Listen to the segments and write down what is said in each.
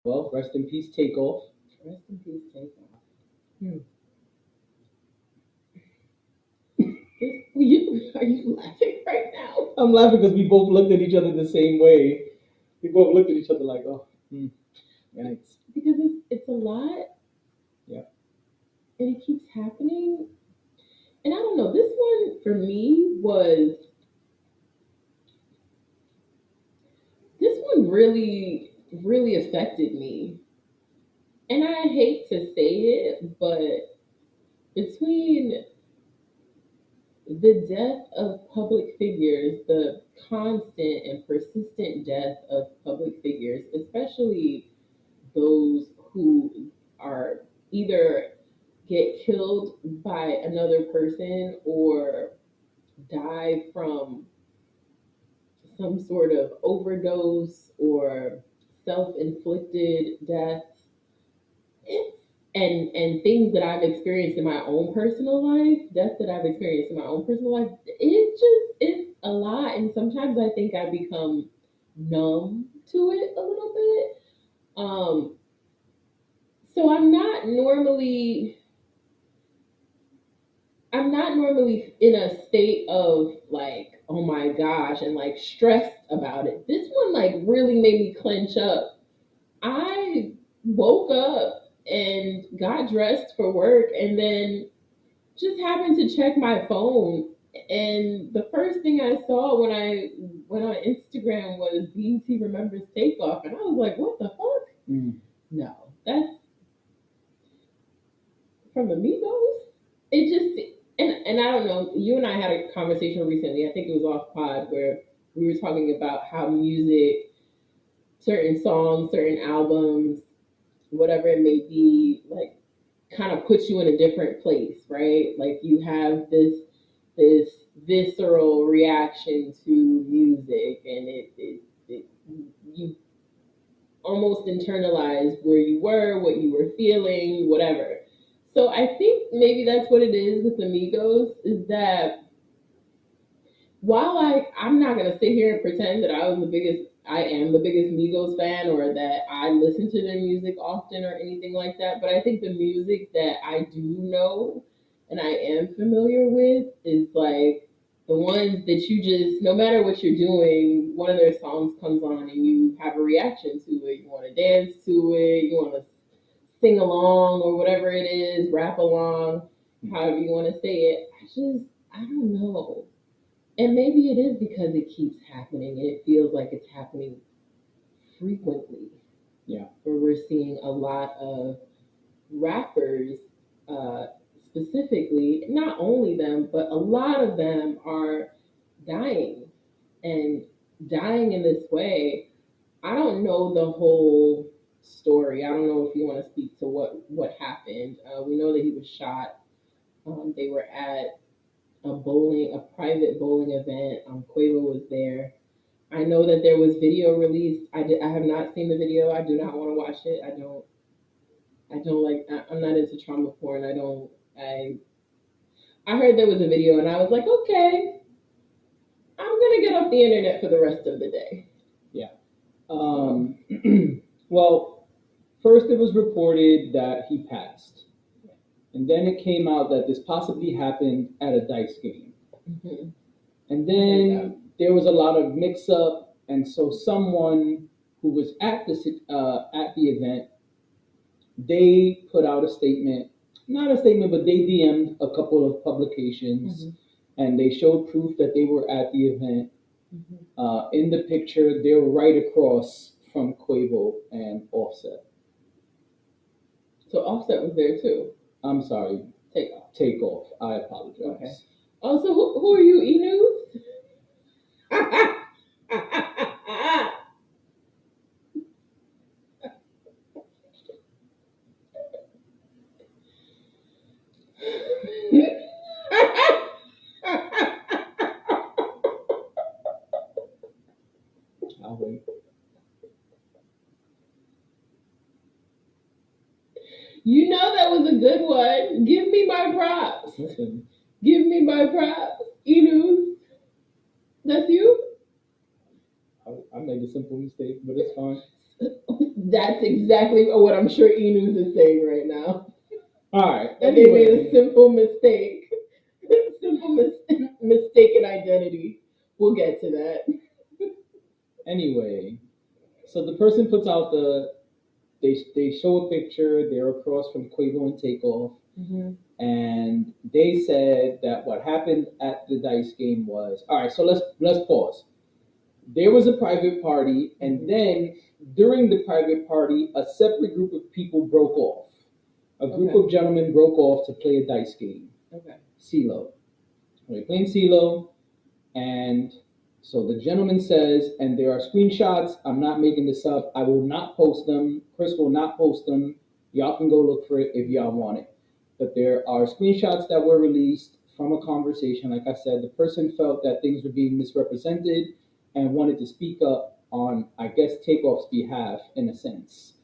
Well, rest in peace, Takeoff. Rest in peace, Takeoff. Hmm. Are you laughing right now? I'm laughing because we both looked at each other the same way. We both looked at each other like, oh, yikes. Because it's a lot. Yeah. And it keeps happening. And I don't know, this one for me was, this one really, really affected me. And I hate to say it, but between the death of public figures, the constant and persistent death of public figures, especially those who are either get killed by another person or die from some sort of overdose or self-inflicted death, and things that I've experienced in my own personal life, death that I've experienced in my own personal life, it's a lot, and sometimes I think I become numb to it a little bit. So I'm not normally in a state of like, oh my gosh, and like stressed about it. This one like really made me clench up. I woke up and got dressed for work and then just happened to check my phone, and the first thing I saw when I went on Instagram was BET remembers Takeoff, and I was like, what the fuck? No, that's from Amigos. It just, and I don't know. You and I had a conversation recently. I think it was off pod where we were talking about how music, certain songs, certain albums, whatever it may be, like kind of puts you in a different place, right? Like you have this visceral reaction to music, and it you almost internalize where you were, what you were feeling, whatever. So I think maybe that's what it is with Amigos, is that while I'm not gonna sit here and pretend that I am the biggest Migos fan, or that I listen to their music often or anything like that, but I think the music that I do know and I am familiar with is like the ones that you just, no matter what you're doing, one of their songs comes on and you have a reaction to it. You want to dance to it, you want to sing along or whatever it is, rap along, however you want to say it. I don't know. And maybe it is because it keeps happening and it feels like it's happening frequently. Yeah. Where we're seeing a lot of rappers, uh, specifically, not only them, but a lot of them are dying, and dying in this way. I don't know the whole story. I don't know if you want to speak to what happened. We know that he was shot. They were at a private bowling event. Quavo was there. I know that there was video released. I have not seen the video. I do not want to watch it. I don't like. I'm not into trauma porn. I don't. I heard there was a video and I was like, okay, I'm gonna get off the internet for the rest of the day. Yeah. Well, first it was reported that he passed, and then it came out that this possibly happened at a dice game. Mm-hmm. And then there was a lot of mix up, and so someone who was at the event, they put out a statement, not a statement, but they DM'd a couple of publications, and they showed proof that they were at the event. In the picture, they're right across from Quavo and Offset. So Offset was there too. I'm sorry. Takeoff. Takeoff. I apologize. Okay. Also, who are you, E-News? I'll wait. You know that was a good one. Give me my props. Listen. Give me my props. E-News. That's you? I made a simple mistake, but it's fine. That's exactly what I'm sure E-News is saying right now. All right. That they made a Anyway, simple mistake. Simple mistaken identity. We'll get to that. anyway, so the person puts out they show a picture. They're across from Quavo and Takeoff, Mm-hmm. and they said that what happened at the dice game was all right. So let's pause. There was a private party, and then during the private party, a separate group of people broke off. A group Okay. of gentlemen broke off to play a dice game, Okay. CeeLo. They're playing CeeLo, and so the gentleman says, and there are screenshots. I'm not making this up. I will not post them. Chris will not post them. Y'all can go look for it if y'all want it. But there are screenshots that were released from a conversation. Like I said, the person felt that things were being misrepresented and wanted to speak up on, I guess, Takeoff's behalf in a sense.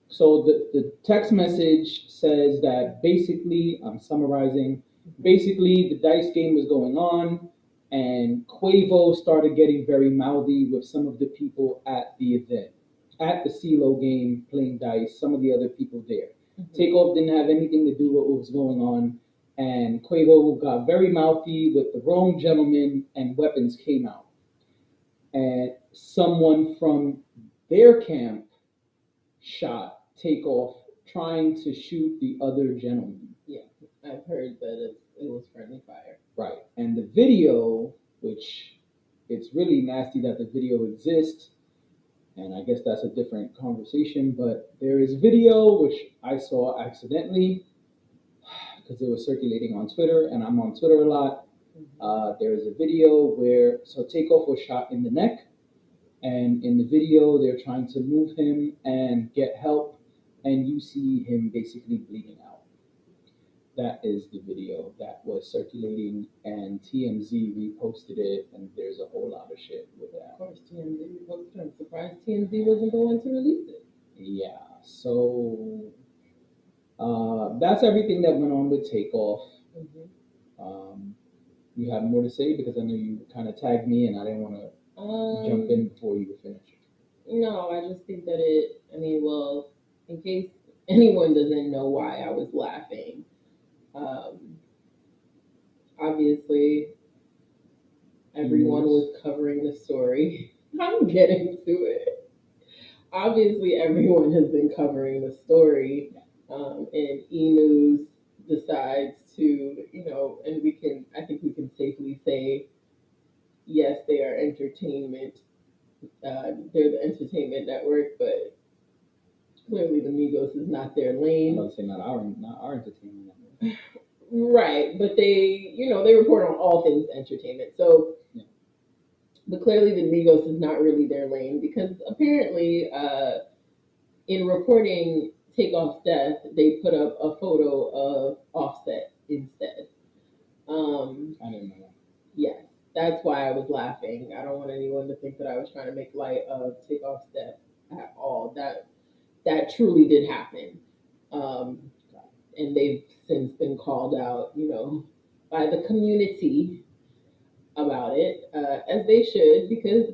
So the text message says that basically, I'm summarizing, basically the dice game was going on and Quavo started getting very mouthy with some of the people at the event, at the CeeLo game playing dice, some of the other people there. Mm-hmm. Takeoff didn't have anything to do with what was going on, and Quavo got very mouthy with the wrong gentleman, and weapons came out. And someone from their camp shot Takeoff trying to shoot the other gentleman. Yeah, I've heard that it was friendly fire. Right. And the video, which it's really nasty that the video exists, and I guess that's a different conversation, but there is video which I saw accidentally because it was circulating on Twitter, and I'm on Twitter a lot. There is a video where, so Takeoff was shot in the neck, and in the video they're trying to move him and get help, and you see him basically bleeding out. That is the video that was circulating, and TMZ reposted it, and there's a whole lot of shit with that. Of course, TMZ reposted it. I'm surprised TMZ wasn't the one to release it. Yeah, so that's everything that went on with Takeoff. You have more to say because I know you kind of tagged me, and I didn't want to jump in before you were finished. No, I just think that well, in case anyone doesn't know why I was laughing, obviously everyone was covering the story. I'm getting to it. Obviously, everyone has been covering the story, and E News decides to, and I think we can safely say, yes, they are entertainment. They're the entertainment network, but clearly the Migos is not their lane. I was say not our entertainment network. Right, but they report on all things entertainment. So, yeah. But clearly the Migos is not really their lane because apparently, in reporting Takeoff's death, they put up a photo of Offset instead. I didn't know that. Yes, that's why I was laughing. I don't want anyone to think that I was trying to make light of Takeoff's death at all. That truly did happen. And they've since been called out, by the community about it, as they should, because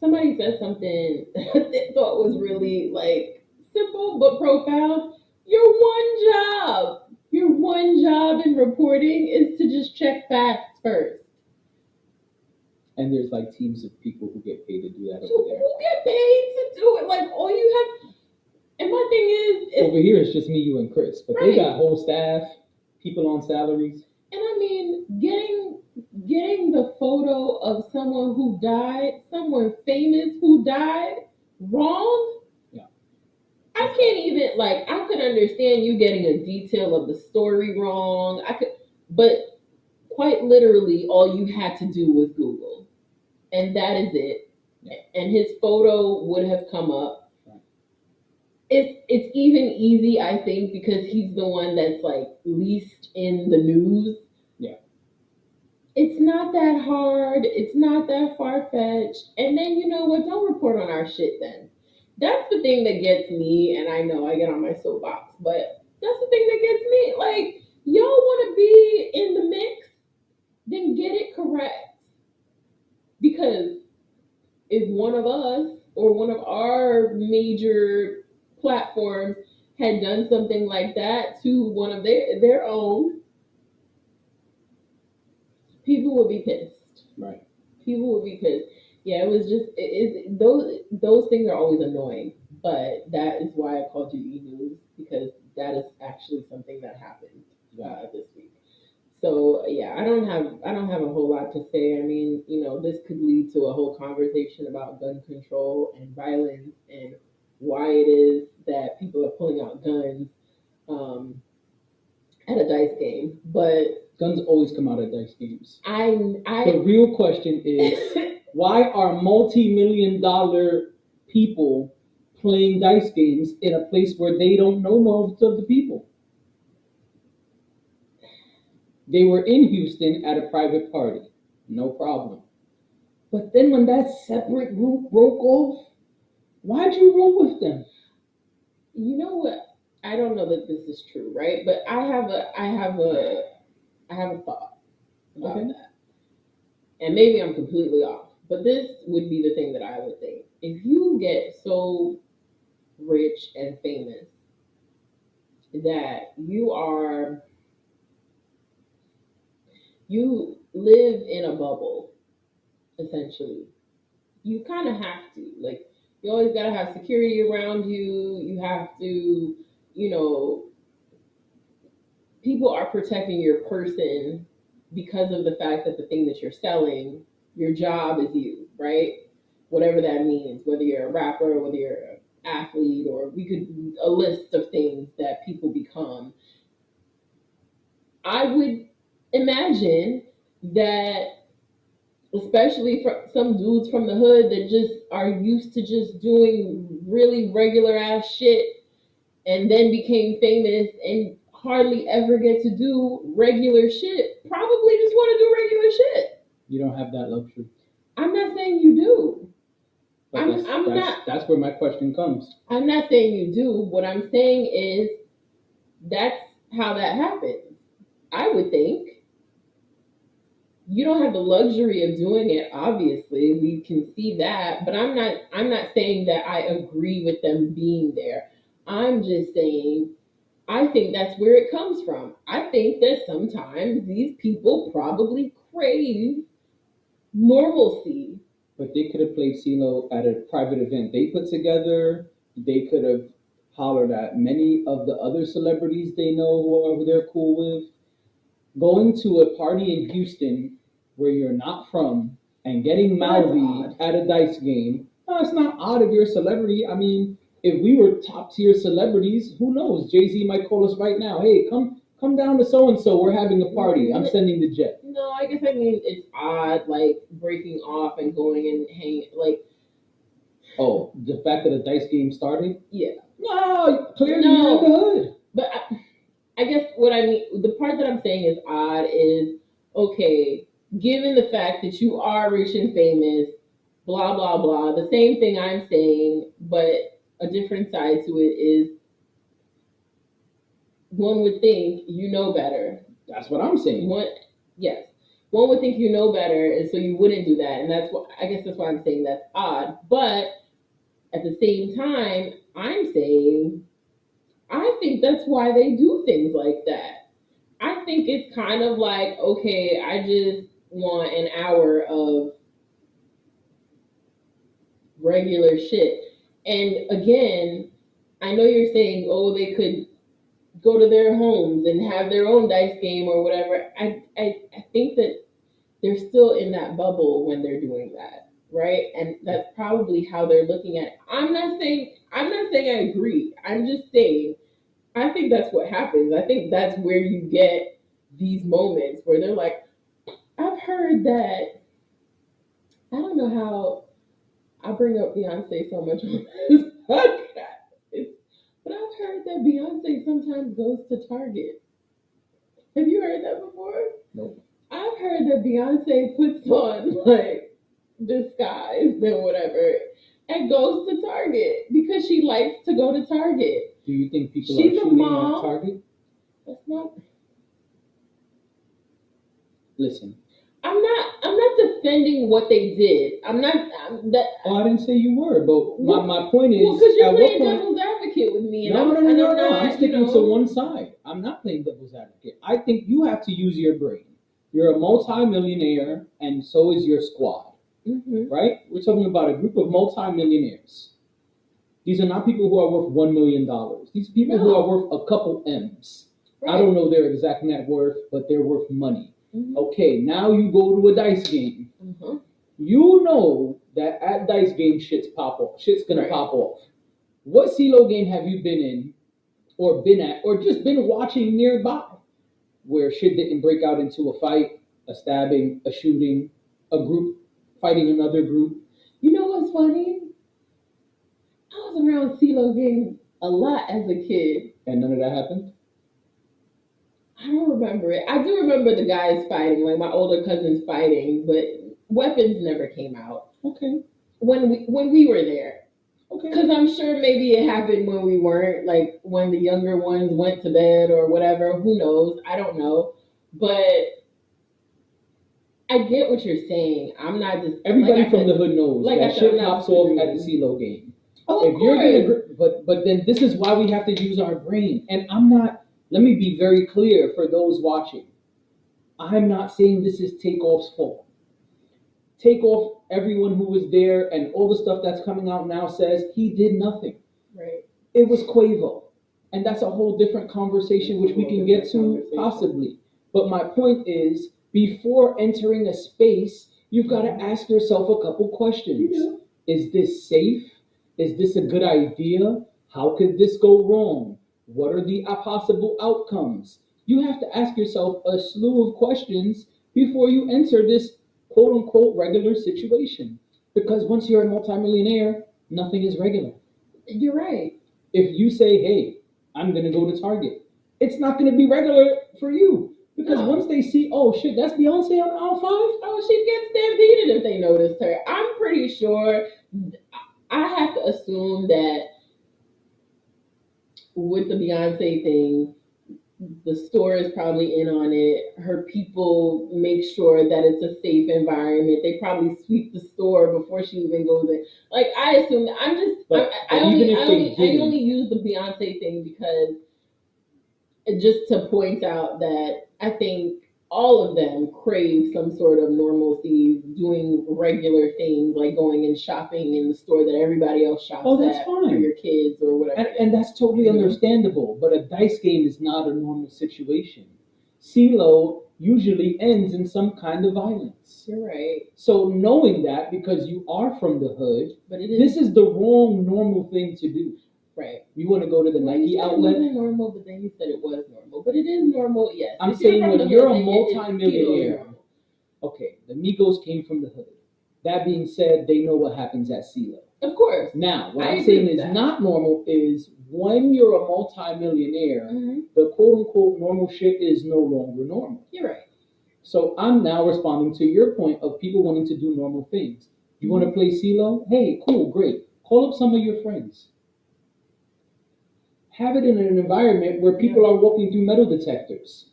somebody said something they thought was really like simple but profound. Your one job in reporting is to just check facts first. And there's like teams of people who get paid to do that over there. Who get paid to do it? Like all you have. And my thing is over here it's just me, you, and Chris, but right. They got whole staff, people on salaries. And I mean, getting the photo of someone who died, someone famous who died, wrong. Yeah. I can't even I could understand you getting a detail of the story wrong. But quite literally, all you had to do was Google, and that is it. Yeah. And his photo would have come up. It's even easy, I think, because he's the one that's least in the news. Yeah. It's not that hard. It's not that far-fetched. And then, you know what? Don't report on our shit then. That's the thing that gets me, and I know I get on my soapbox, but that's the thing that gets me. Y'all want to be in the mix? Then get it correct. Because if one of us or one of our major platforms had done something like that to one of their own, people would be pissed. Right. People would be pissed. Yeah, it was just those things are always annoying, but that is why I called you e-news, because that is actually something that happened this week. So yeah, I don't have a whole lot to say. I mean, this could lead to a whole conversation about gun control and violence and why it is that people are pulling out guns um, at a dice game. But Guns always come out of dice games. I The real question is, why are multi-million-dollar people playing dice games in a place where they don't know most of the people? They were in Houston at a private party, no problem. But then when that separate group broke off, why'd you roll with them? you know what? I don't know that this is true, right? But I have a thought about Okay. that. And maybe I'm completely off, but this would be the thing that I would think. If you get so rich and famous that you live in a bubble, essentially, you kind of have to. Like, you always got to have security around you. You have to, you know, people are protecting your person because of the fact that the thing that you're selling, your job is you, right? Whatever that means, whether you're a rapper, whether you're an athlete, or we could a list of things that people become. I would imagine that, especially for some dudes from the hood that just are used to just doing really regular ass shit and then became famous and hardly ever get to do regular shit, probably just want to do regular shit. You don't have that luxury. I'm not saying you do. But that's where my question comes. I'm not saying you do. What I'm saying is that's how that happens. I would think you don't have the luxury of doing it. Obviously, we can see that, but I'm not saying that I agree with them being there. I'm just saying I think that's where it comes from. I think that sometimes these people probably crave normalcy. But they could have played CeeLo at a private event they put together. They could have hollered at many of the other celebrities they know who they're cool with. Going to a party in Houston where you're not from and getting mouthy at a dice game, no, it's not odd if you're a celebrity. I mean, if we were top tier celebrities, who knows? Jay Z might call us right now. Hey, come down to so and so. We're having a party. I'm sending the jet. No, I guess I mean it's odd, like breaking off and going and hanging. Like, oh, the fact that the dice game started? Yeah. No, clearly you're in the hood. But I guess what I mean, the part that I'm saying is odd is, okay, given the fact that you are rich and famous, blah, blah, blah, the same thing I'm saying, but a different side to it is one would think you know better. That's what I'm saying. Yes. One would think you know better, and so you wouldn't do that. And I guess that's why I'm saying that's odd. But at the same time, I'm saying I think that's why they do things like that. I think it's kind of like, okay, I just want an hour of regular shit. And again, I know you're saying, oh, they could go to their homes and have their own dice game or whatever. I think that they're still in that bubble when they're doing that, right? And that's probably how they're looking at it. I'm not saying I agree. I'm just saying I think that's what happens. I think that's where you get these moments where they're like, I've heard that. I don't know how I bring up Beyonce so much on this podcast, but I've heard that Beyonce sometimes goes to Target. Have you heard that before? Nope. I've heard that Beyonce puts on like disguise and whatever and goes to Target because she likes to go to Target. Do you think people She's are shooting at Target? That's not. Listen, I'm not defending what they did. Oh, I didn't say you were, but my point Well, is, because you're at what playing point? devil's advocate with me, and No, no, no, I'm no, no. I'm not, sticking to one side. I'm not playing devil's advocate. I think you have to use your brain. You're a multimillionaire, and so is your squad, right? We're talking about a group of multimillionaires. These are not people who are worth $1 million. These are people who are worth a couple M's. Right. I don't know their exact net worth, but they're worth money. Okay, now you go to a dice game. You know that at dice game shit's pop off. Shit's gonna pop off. What CeeLo game have you been in, or been at, or just been watching nearby, where shit didn't break out into a fight, a stabbing, a shooting, a group fighting another group? You know what's funny? I was around CeeLo games a lot as a kid. And none of that happened? I don't remember it. I do remember the guys fighting, like my older cousins fighting, but weapons never came out. Okay. When we were there. Okay. Because I'm sure maybe it happened when we weren't, like when the younger ones went to bed or whatever. Who knows? I don't know. But I get what you're saying. I'm not just everybody from the hood knows that shit pops off at the CeeLo game. Oh, of course. You're gonna, but then this is why we have to use our brain. And I'm not. Let me be very clear for those watching. I'm not saying this is Takeoff's fault. Takeoff, everyone who was there, and all the stuff that's coming out now says he did nothing. Right. It was Quavo, and that's a whole different conversation, which we can get to possibly. But my point is, before entering a space, you've got to ask yourself a couple questions. Is this safe? Is this a good idea? How could this go wrong? What are the possible outcomes? You have to ask yourself a slew of questions before you enter this quote unquote regular situation. Because once you're a multimillionaire, nothing is regular. You're right. If you say, hey, I'm going to go to Target, it's not going to be regular for you. Because once they see, oh shit, that's Beyonce on aisle 5? Oh, she gets stampeded if they noticed her. I'm pretty sure, I have to assume that with the Beyonce thing, the store is probably in on it. Her people make sure that it's a safe environment. They probably sweep the store before she even goes in. Like I assume that I'm just I only use the Beyonce thing because just to point out that I think all of them crave some sort of normalcy, doing regular things like going and shopping in the store that everybody else shops at for your kids or whatever. And that's totally understandable, but a dice game is not a normal situation. CeeLo usually ends in some kind of violence. You're right. So knowing that, because you are from the hood, this is the wrong normal thing to do. Right. You want to go to the Nike outlet? It wasn't normal, but then you said it was normal. But it is normal, yes. I'm saying when you're a multimillionaire, okay, the Migos came from the hood. That being said, they know what happens at CeeLo. Of course. Now, what I'm saying is not normal is when you're a multimillionaire, the quote unquote normal shit is no longer normal. You're right. So I'm now responding to your point of people wanting to do normal things. You want to play CeeLo? Hey, cool, great. Call up some of your friends. Have it in an environment where people are walking through metal detectors.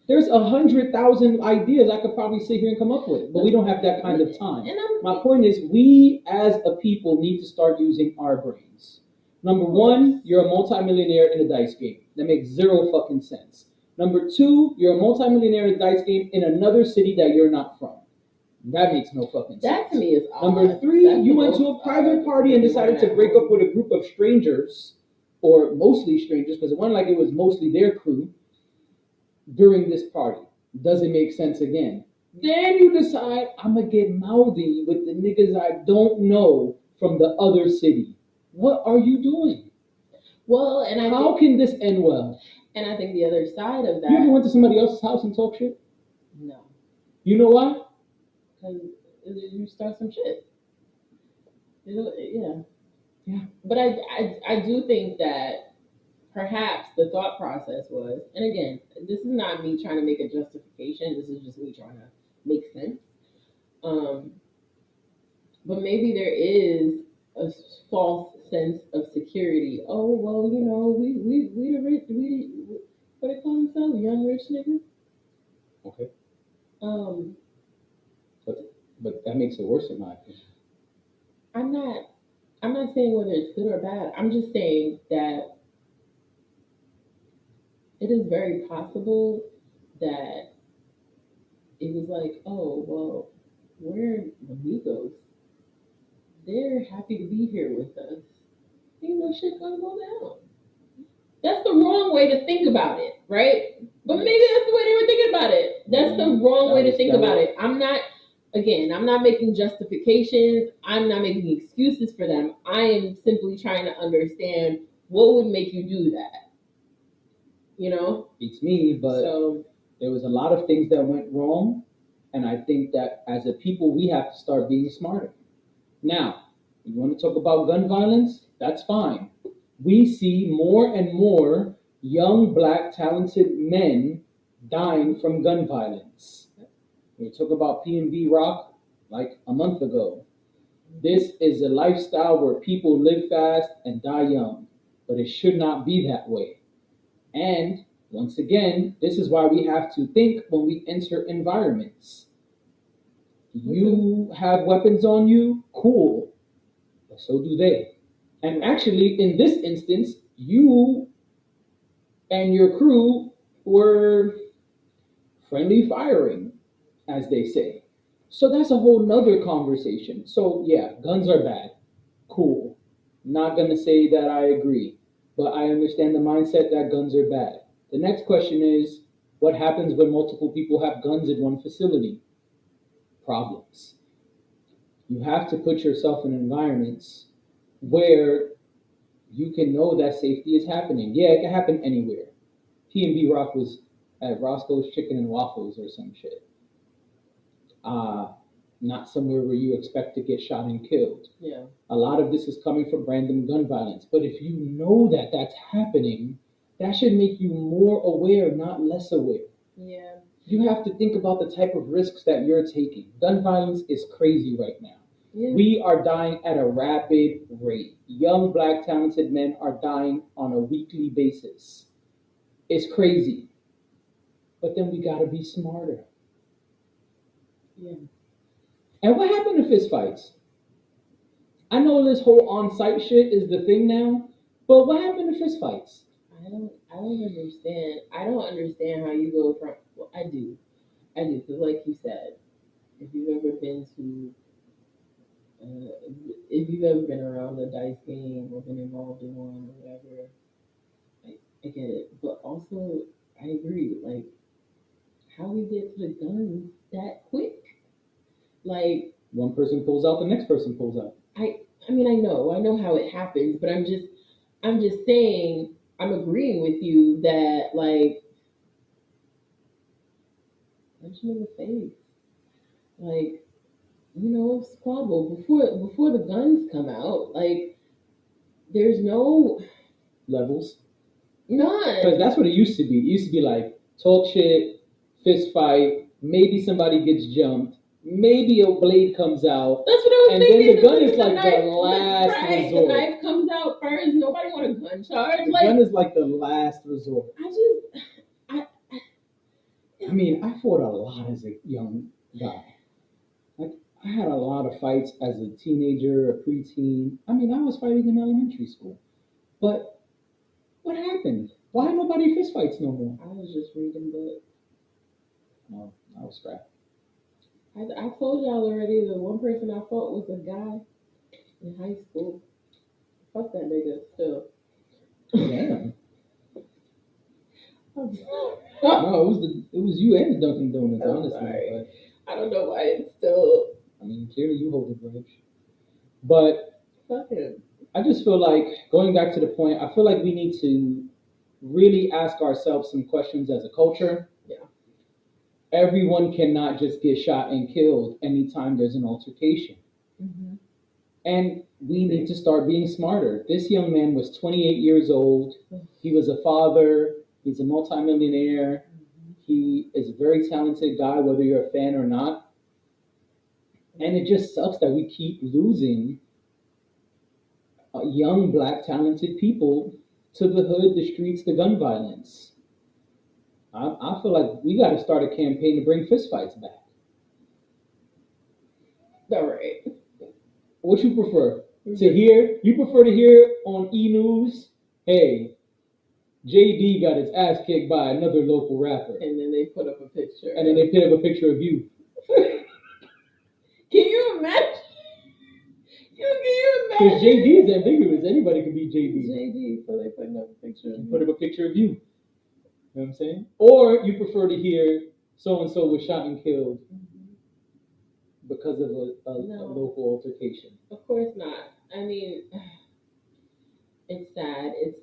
There's 100,000 ideas I could probably sit here and come up with, but we don't have that kind of time. My point is, we as a people need to start using our brains. Number one, you're a multimillionaire in a dice game. That makes zero fucking sense. Number two, you're a multimillionaire in a dice game in another city that you're not from. That makes no fucking sense. That to me is odd. Number three, you went to a private party and decided to break up with a group of strangers, or mostly strangers, because it wasn't like it was mostly their crew, during this party. Doesn't make sense again. Then you decide, I'm going to get mouthy with the niggas I don't know from the other city. What are you doing? Well, and how can this end well? And I think the other side of that... You ever went to somebody else's house and talk shit? No. You know why? Because you start some shit. Yeah. Yeah. But I do think that perhaps the thought process was, and again, this is not me trying to make a justification, this is just me trying to make sense. But maybe there is a false sense of security. Oh, well, you know, we what they call themselves, young rich niggas. Okay. Um, But that makes it worse in my opinion. I'm not. I'm not saying whether it's good or bad. I'm just saying that it is very possible that it was like, oh well, we're amigos. They're happy to be here with us. Ain't no shit gonna go down. That's the wrong way to think about it, right? But maybe that's the way they were thinking about it. That's the wrong way to think about it. I'm not making justifications. I'm not making excuses for them. I am simply trying to understand what would make you do that, you know? Beats me, but So, there was a lot of things that went wrong, and I think that as a people we have to start being smarter. Now, you want to talk about gun violence? That's fine. We see more and more young black talented men dying from gun violence. We talk about P&B Rock like a month ago. This is a lifestyle where people live fast and die young, but it should not be that way. And once again, this is why we have to think when we enter environments. You have weapons on you, cool, but so do they. And actually, in this instance, you and your crew were friendly firing, as they say. So that's a whole nother conversation. So, yeah, guns are bad. Cool. Not gonna say that I agree, but I understand the mindset that guns are bad. The next question is what happens when multiple people have guns in one facility? Problems. You have to put yourself in environments where you can know that safety is happening. Yeah, it can happen anywhere. P&B Rock was at Roscoe's Chicken and Waffles or some shit. Uh, Not somewhere where you expect to get shot and killed. yeah. A lot of this is coming from random gun violence. But if you know that that's happening, that should make you more aware, not less aware. Yeah. You have to think about the type of risks that you're taking. Gun violence is crazy right now. Yeah. We are dying at a rapid rate. Young black talented men are dying on a weekly basis. It's crazy. But then we gotta be smarter. Yeah. And what happened to fistfights? I know this whole on-site shit is the thing now, but what happened to fistfights? I don't understand. I don't understand how you go from. Well, I do. I do because, like you said, if you've ever been to, if you've ever been around a dice game or been involved in one or whatever, I get it. But also, I agree. Like how we get to the guns that quick. Like One person pulls out, the next person pulls out. I mean, I know how it happens, but I'm just saying, I'm agreeing with you that like punch him in the face, like squabble before the guns come out. Like there's no Levels. Because none. that's what it used to be. It used to be like talk shit, fist fight, maybe somebody gets jumped, maybe a blade comes out, That's what I was and thinking. then the gun is The like knife, the last right? The resort. knife comes out first. Nobody want a gun charge. The Like gun is like the last resort. I I mean, I fought a lot as a young guy. Like, I had a lot of fights as a teenager, a preteen. I mean, I was fighting in elementary school. But what happened? Why nobody fist fights no more? I was just reading books. No, I was scrapped. I told y'all already. The one person I fought was a guy in high school. Fuck that nigga still. Damn. I'm No, it was you and the Dunkin' Donuts, honestly. sorry. I don't know why it's still. But I mean, clearly you hold a grudge. But Fuck him. I just feel like going back to the point, I feel like we need to really ask ourselves some questions as a culture. Yeah. Everyone cannot just get shot and killed anytime there's an altercation. Mm-hmm. And we need to start being smarter. This young man was 28 years old. He was a father. He's a multimillionaire. He is a very talented guy, whether you're a fan or not. And it just sucks that we keep losing young, black, talented people to the hood, the streets, the gun violence. I feel like we got to start a campaign to bring fistfights back. All right. What you prefer to hear? You prefer to hear on E News? Hey, JD got his ass kicked by another local rapper, And then they put up a picture. and then they put up a picture of you. Can you imagine? Can you Because imagine? JD is ambiguous. Anybody could be JD. JD, so they put up a picture of You me. put up a picture of you. You know what I'm saying? Or you prefer to hear so and so was shot and killed because of a No. local altercation. Of course not. I mean, it's sad. It's.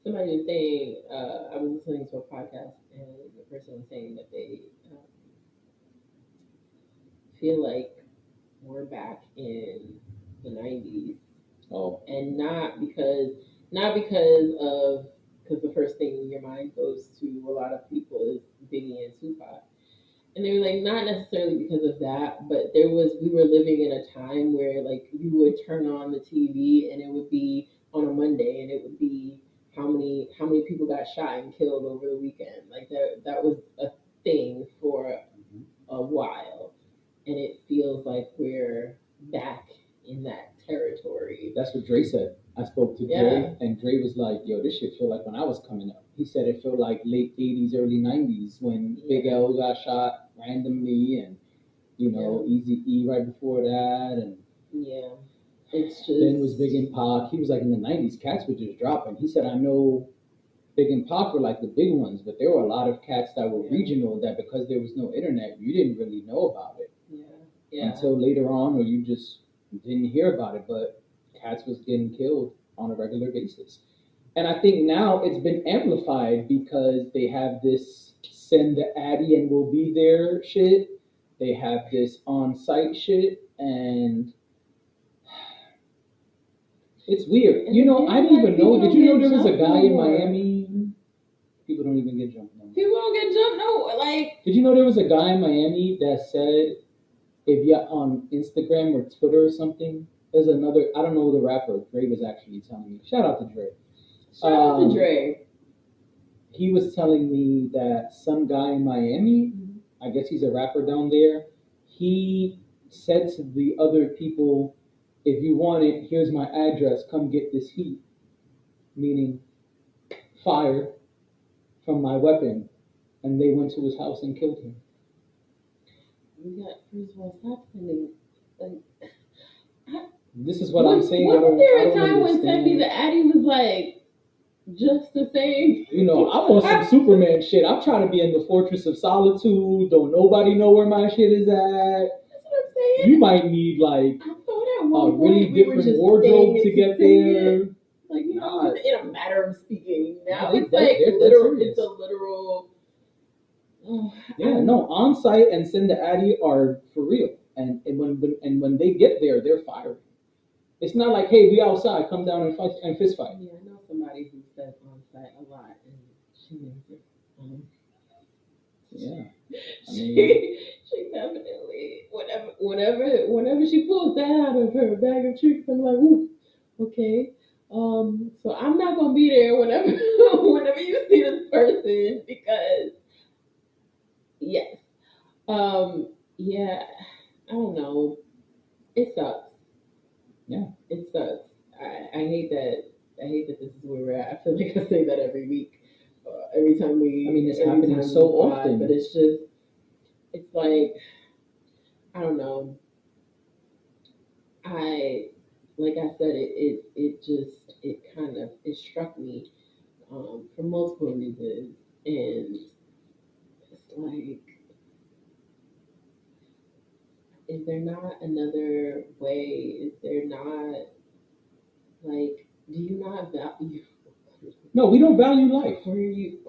Somebody was saying, I was listening to a podcast, and the person was saying that they feel like we're back in the '90s, Oh, and not because of because the first thing in your mind goes to a lot of people is Biggie and Tupac. And they were like, not necessarily because of that, but we were living in a time where like you would turn on the TV and it would be on a Monday and it would be how many people got shot and killed over the weekend. Like that was a thing for a while. And it feels like we're back in that territory. that's what Dre said. I spoke to Dre, and Dre was like, "Yo, this shit feel like when I was coming up." He said it felt like late '80s, early '90s when Big L got shot randomly, and Easy E right before that, and Yeah. It's just then was Big and Pac. He was like in the '90s, cats were just dropping. He said, "I know Big and Pac were like the big ones, but there were a lot of cats that were regional that because there was no internet, you didn't really know about it until later on, or you just didn't hear about it. But cats was getting killed on a regular basis, and I think now it's been amplified because they have this send the addy and we'll be there shit. They have this on-site shit, and it's weird. I didn't even know. Did you know there was a guy in Miami? People don't even get jumped. No. People don't get jumped. No, like. Did you know there was a guy in Miami that said if you're on Instagram or Twitter or something, there's another. I don't know the rapper. Dre was actually telling me. Shout out to Dre. Shout out to Dre. He was telling me that some guy in Miami, I guess he's a rapper down there, he said to the other people, if you want it, here's my address, come get this heat. Meaning fire from my weapon. And they went to his house and killed him. We got, first of all, stop sending. This is what I'm saying. Wasn't there a time when Sebi the Addy was like, just the same? I want some Superman shit. I'm trying to be in the Fortress of Solitude. Don't nobody know where my shit is at. That's what I'm saying. You might need like a really different wardrobe to get there. Like, in a matter of speaking. Now it's it's a literal. On site and send the Addy are for real. And when they get there, they're firing. It's not like, hey, we outside, come down and fight and fist fight. Yeah, I know somebody who says on site a lot, and she means it. She definitely whenever she pulls that out of her bag of tricks, I'm like, ooh, okay. So I'm not gonna be there whenever whenever you see this person because yes, yeah, I don't know. It sucks. Yeah, it sucks. I hate that. I hate that this is where we're at. I feel like I say that every week, every time we. I mean, it's happening so often, but it's like, I don't know. Like I said, it struck me for multiple reasons, and it's like, is there not another way? Is there not, like, do you not value? No, we don't value life. Clearly,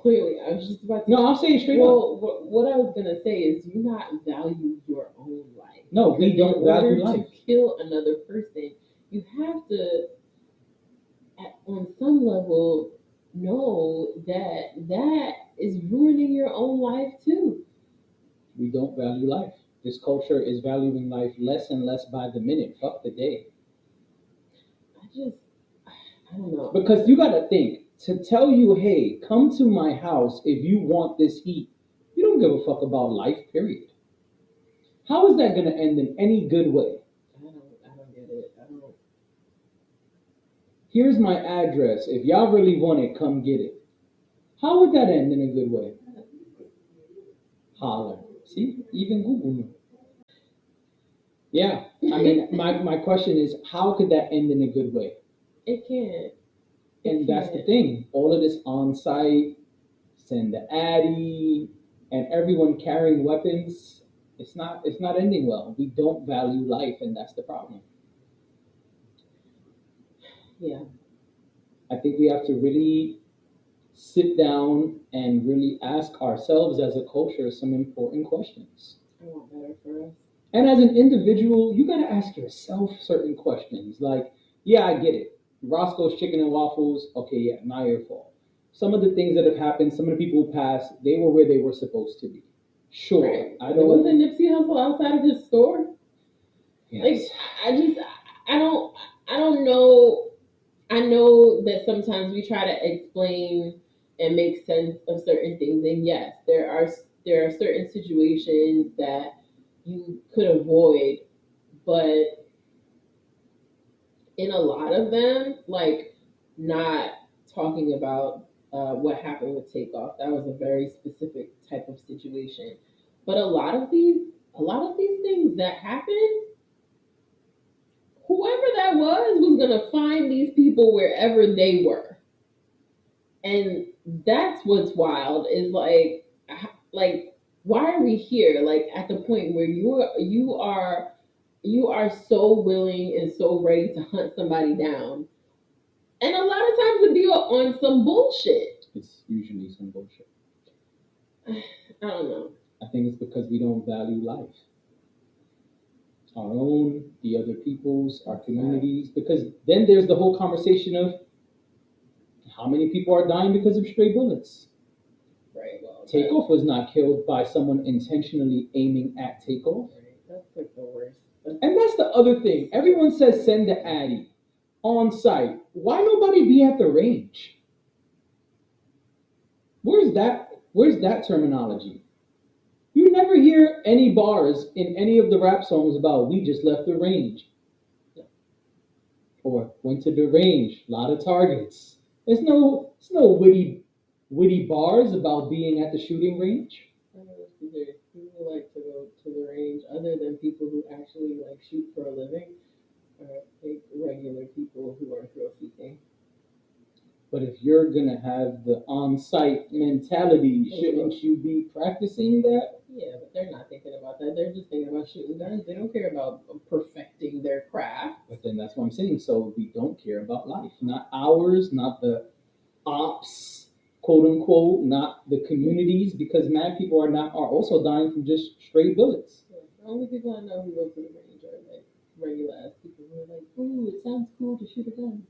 I was just about to. No, I'll say it straight up. What I was gonna say is, do you not value your own life? No, we don't value life. To kill another person, you have to, on some level, know that is ruining your own life too. We don't value life. This culture is valuing life less and less by the minute. Fuck the day. I don't know. Because you gotta think, to tell you, hey, come to my house if you want this heat. You don't give a fuck about life, period. How is that going to end in any good way? I don't get it. I don't. Here's my address. If y'all really want it, come get it. How would that end in a good way? Holler. See, even Google knew. Yeah. I mean, my question is, how could that end in a good way? It can't. It And that's the can't. thing. All of this on site, send the Addy, and everyone carrying weapons. It's not ending well. We don't value life, and that's the problem. Yeah. I think we have to really sit down and really ask ourselves as a culture some important questions. I want better for us. And as an individual, you got to ask yourself certain questions. Like, yeah, I get it. Roscoe's Chicken and Waffles, okay, yeah, not your fault. Some of the things that have happened, some of the people who passed, they were where they were supposed to be. Sure, Right. I There wasn't don't. Nipsey Hussle outside of his store. Like Yes, I just I don't know. I know that sometimes we try to explain and make sense of certain things, and yes, there are certain situations that you could avoid, but in a lot of them, like not talking about what happened with Takeoff, that was a very specific type of situation. But a lot of these things that happen, whoever that was gonna find these people wherever they were, and that's what's wild. Is like why are we here? Like at the point where you are so willing and so ready to hunt somebody down, and a lot of times it be on some bullshit. it's usually some bullshit. I don't know. I think it's because we don't value life, our own, the other people's, our communities. Because then there's the whole conversation of how many people are dying because of stray bullets. Right. Well, Takeoff was not killed by someone intentionally aiming at Takeoff. right. That's like the worst. And that's the other thing. Everyone says send the Addy on site. Why nobody be at the range? Where's that terminology? You never hear any bars in any of the rap songs about we just left the range or went to the range, a lot of targets. There's no witty bars about being at the shooting range. I don't know if either people like to go to the range other than people who actually like shoot for a living, or like regular people who are thrill seeking. But if you're gonna have the on-site mentality, shouldn't you be practicing that? Yeah, but they're not thinking about that. They're just thinking about shooting guns. They don't care about perfecting their craft. But then that's what I'm saying. So we don't care about life, not ours, not the ops, quote unquote, not the communities, because mad people are also dying from just stray bullets. Yeah, the only people I know who go to the range are like regular ass people who are like, "Ooh, it sounds cool to shoot a gun,"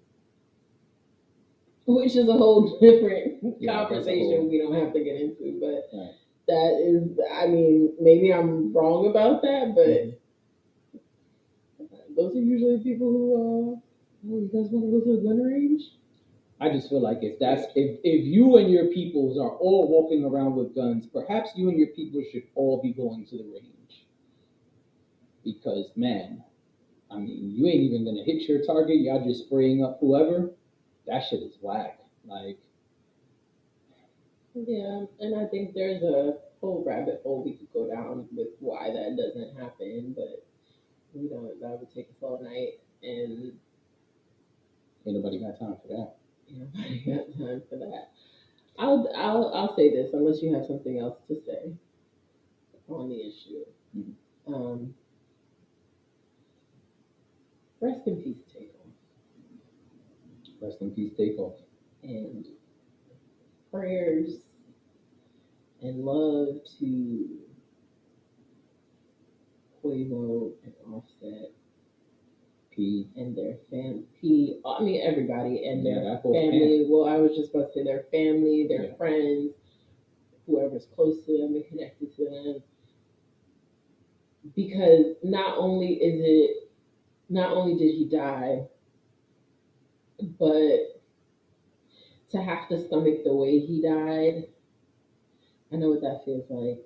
which is a whole different conversation we don't have to get into. But Right. that is, I mean, maybe I'm wrong about that, but those are usually people who, oh, you guys want to go to the gun range? I just feel like if you and your peoples are all walking around with guns, perhaps you and your people should all be going to the range. Because man, I mean, you ain't even gonna hit your target. Y'all just spraying up whoever. That shit is whack. Like, Yeah, and I think there's a whole rabbit hole we could go down with why that doesn't happen, but we don't. That would take us all night, and ain't nobody got time for that. nobody got time for that. I'll say this unless you have something else to say on the issue. Mhm. Um, Rest in peace, Takeoff, Rest in peace, Takeoff. and prayers and love to Quavo and Offset P. and their family. I mean, everybody and Yeah, their that whole family. Well, I was just about to say their family, their Yeah. friends, whoever's close to them and connected to them. Because not only did he die, but to have to stomach the way he died, I know what that feels like.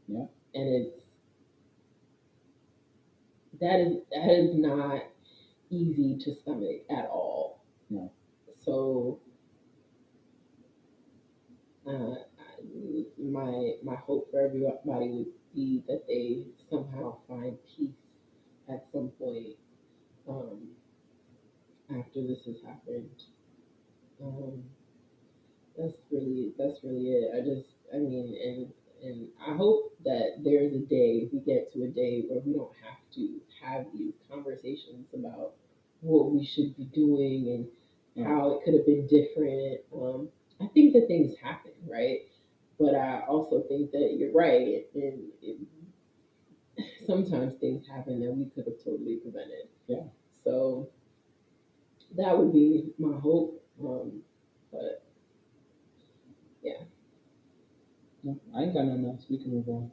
Yeah. And that is not easy to stomach at all. No. So my hope for everybody would be that they somehow find peace at some point, um, after this has happened. Um, that's really it. And I hope that there's a day we get to a day where we don't have to have these conversations about what we should be doing and Yeah. how it could have been different. I think that things happen, right? But I also think that you're right, and sometimes things happen that we could have totally prevented. Yeah. So that would be my hope. But yeah. No, I ain't got nothing else. We can move on.